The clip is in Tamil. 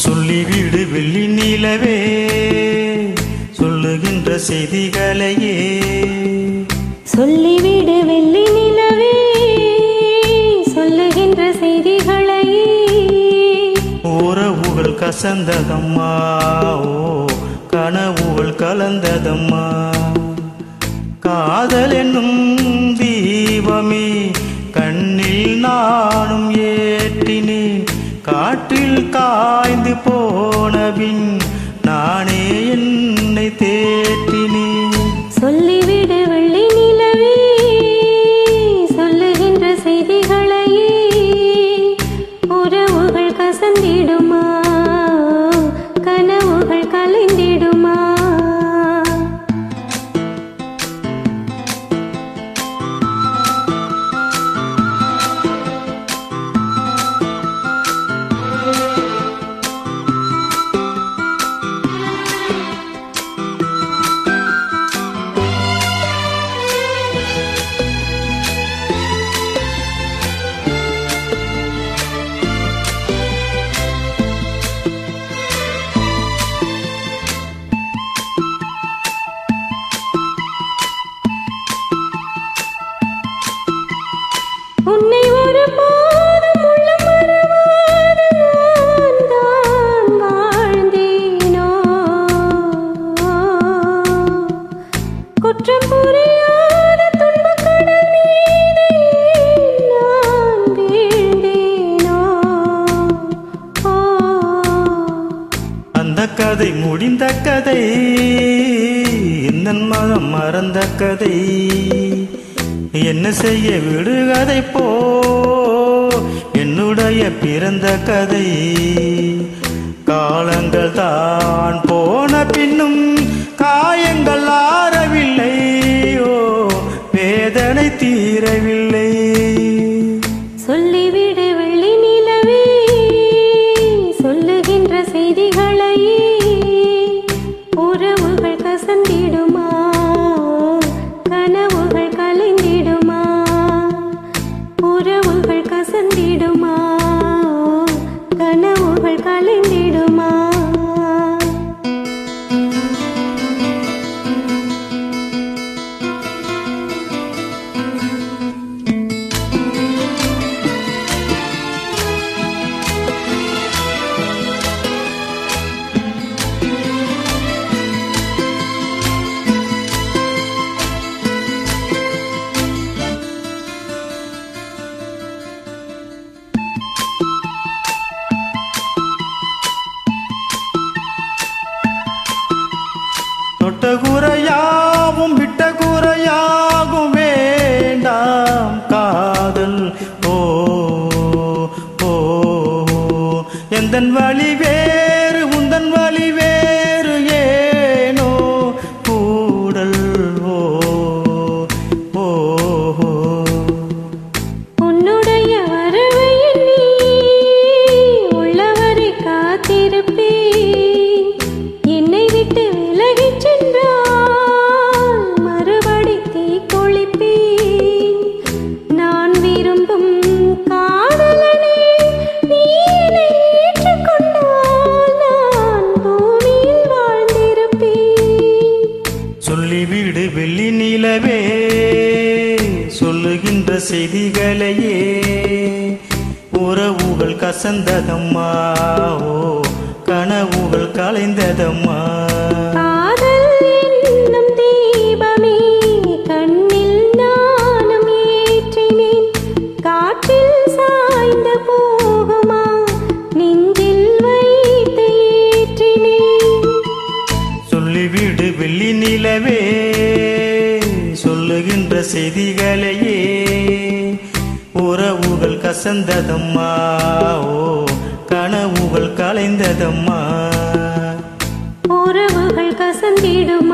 சொல்லிவிடு வெள்ளி நிலவே சொல்லுகின்ற செய்திகளையே. சொல்லிவிடு வெள்ளி நிலவே சொல்லுகின்ற செய்திகளையே. உறவுகள் கசந்ததம்மா, ஓ கனவுகள் கலந்ததம்மா. காதல் என்னும் தீபமே கண்ணில் நானும் ஏற்றினேன். காற்றில் காய்ந்து போனபின் நானே என்னை தேற்றினேன். சொல்லிவிடு வெள்ளி நிலவே சொல்லுகின்ற செய்திகளையே. உறவுகள் கசந்திடுமா, கனவுகள் கலைந்திடுமா. உன்னை ஒருபோதும் உள்ளம் மறவாது நான் தான் வாழ்ந்தேனோ. குற்றம் புரியாத துன்பக் கடல் மீது நான் வீழ்ந்தேனோ. அந்த கதை முடிந்த கதை, இந்த மனம் மறந்த கதை. என்ன செய்ய விடுகதை போ என்னுடைய பிறந்த கதை. காலங்கள் தான் போன பின்னும் காயங்கள் ஆறவில்லை, ஓ வேதனை தீரவில்லை. சொல்லிவிடு வெள்ளி நிலவே சொல்லுகின்ற செய்திகளையே. உறவுகள் கசந்திடுமா, கனவுகள் கலைந்திடுமா. உறவுகள் கசந்திடுமா, கனவுகள் கலைந்திடுமா. தொட்ட குறையாவும் விட்ட குறையாகும் வேண்டாம் காதல். ஓ ஓ எந்தன் வழி வேறு உந்தன் வழி வேறு ஏனோ கூடல். ஓ ஓ உன்னுடைய வரவை எண்ணி உள்ளவரை காத்திருப்பேன். என்னை விட்டு விலகிச் சென்றால் மறுபடி தீக்கொளிப்பேன். நான் விரும்பும் காதலனே நீ என்னை ஏற்றுக்கொண்டால் நான் பூமியில் வாழ்ந்திருப்பேன். சொல்லிவிடு வெள்ளி நிலவே சொல்லுகின்ற செய்திகளையே. உறவுகள் கசந்ததம்மா, ஓ கனவுகள் கலைந்ததம்மா. காதல் என்னும் தீபமே கண்ணில் நானும் ஏற்றினேன். காற்றில் சாய்ந்து போகுமா, நெஞ்சில் வைத்து ஏற்றினேன். சொல்லிவிடு வெள்ளி நிலவே சொல்லுகின்ற செய்திகளையே. உறவுகள் கசந்ததம்மா, ஓ கனவுகள் கலைந்ததம்மா. உறவுகள் கசந்திடுமா,